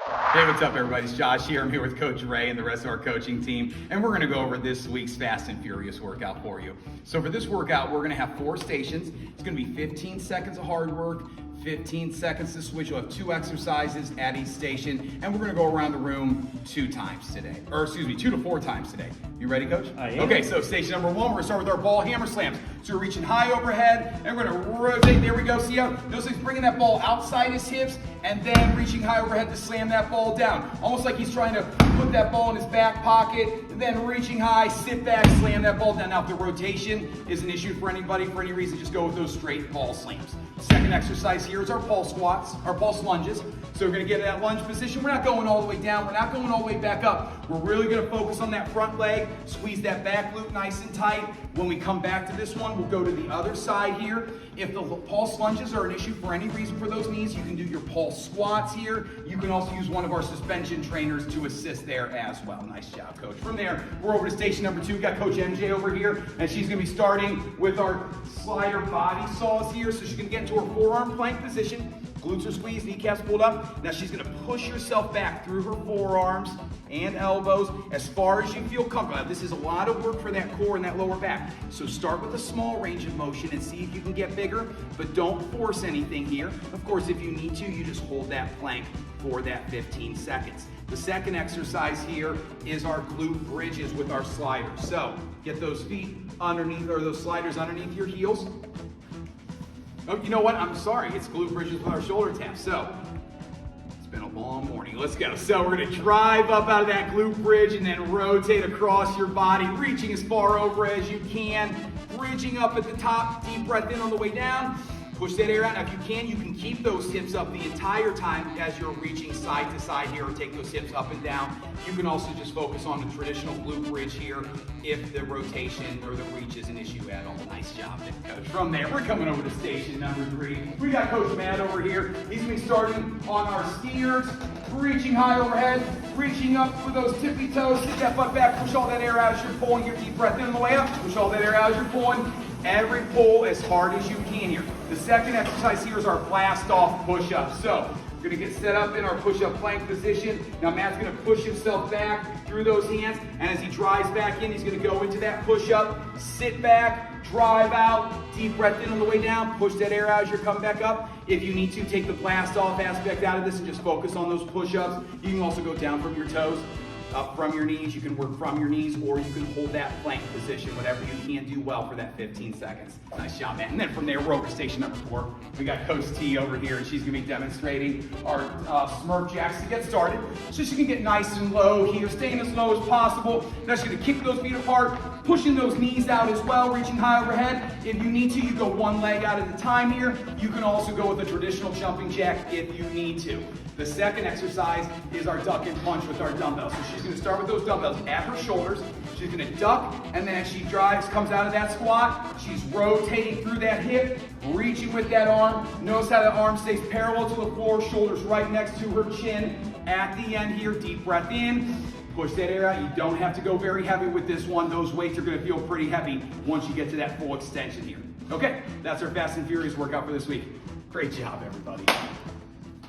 Hey, what's up everybody? It's Josh here. I'm here with Coach Ray and the rest of our coaching team, and we're gonna go over this week's Fast and Furious workout for you. So for this workout, we're gonna have 4 stations. It's gonna be 15 seconds of hard work, 15 seconds to switch. You'll have 2 exercises at each station, and we're gonna go around the room 2 times today. Or excuse me, 2 to 4 times today. You ready, Coach? I am. Okay, so station number 1, we're gonna start with our ball hammer slams. So we're reaching high overhead, and we're gonna rotate. There we go. See how? Notice he's bringing that ball outside his hips, and then reaching high overhead to slam that ball down. Almost like he's trying to put that ball in his back pocket, and then reaching high, sit back, slam that ball down. Now, if the rotation is an issue for anybody, for any reason, just go with those straight ball slams. Second exercise here is our pulse squats, our pulse lunges. So we're gonna get in that lunge position. We're not going all the way down. We're not going all the way back up. We're really gonna focus on that front leg, squeeze that back glute nice and tight. When we come back to this one, we'll go to the other side here. If the pulse lunges are an issue for any reason for those knees, you can do your pulse squats here. You can also use one of our suspension trainers to assist there as well. Nice job, Coach. From there, we're over to station number 2. We've got Coach MJ over here, and she's gonna be starting with our slider body saws here. So she's gonna get into her forearm plank position. Glutes are squeezed, kneecaps pulled up. Now she's gonna push herself back through her forearms and elbows as far as you feel comfortable. Now, this is a lot of work for that core and that lower back. So start with a small range of motion and see if you can get bigger, but don't force anything here. Of course, if you need to, you just hold that plank for that 15 seconds. The second exercise here is our glute bridges with our sliders. So get those feet underneath, or those sliders underneath your heels. Oh, you know what? I'm sorry. It's glute bridges with our shoulder taps. So it's been a long morning. Let's go. So we're going to drive up out of that glute bridge and then rotate across your body, reaching as far over as you can, bridging up at the top. Deep breath in on the way down. Push that air out. Now, if you can keep those hips up the entire time as you're reaching side to side here, or take those hips up and down. You can also just focus on the traditional glute bridge here if the rotation or the reach is an issue at all. Nice job there, Coach. From there, we're coming over to station number 3. We got Coach Matt over here. He's going to be starting on our skiers, reaching high overhead, reaching up with those tippy toes. Sit that butt back, push all that air out as you're pulling your deep breath in on the way up. Push all that air out as you're pulling. Every pull as hard as you can here. The second exercise here is our blast off push-up. So we're gonna get set up in our push-up plank position. Now Matt's gonna push himself back through those hands, and as he drives back in, he's gonna go into that push-up, sit back, drive out, deep breath in on the way down, push that air out as you're coming back up. If you need to, take the blast off aspect out of this and just focus on those push-ups. You can also go down from your toes, up from your knees. You can work from your knees, or you can hold that plank position, whatever you can do well for that 15 seconds. Nice job, man. And then from there, we're over to station number 4. We got Coach T over here, and she's gonna be demonstrating our Smurf jacks to get started. So she can get nice and low here, staying as low as possible. Now she's gonna kick those feet apart, pushing those knees out as well, reaching high overhead. If you need to, you go one leg out at a time here. You can also go with a traditional jumping jack if you need to. The second exercise is our duck and punch with our dumbbells. So she's gonna start with those dumbbells at her shoulders. She's gonna duck, and then as she comes out of that squat, she's rotating through that hip, reaching with that arm. Notice how the arm stays parallel to the floor, shoulders right next to her chin. At the end here, deep breath in, push that air out. You don't have to go very heavy with this one. Those weights are gonna feel pretty heavy once you get to that full extension here. Okay, that's our Fast and Furious workout for this week. Great job, everybody.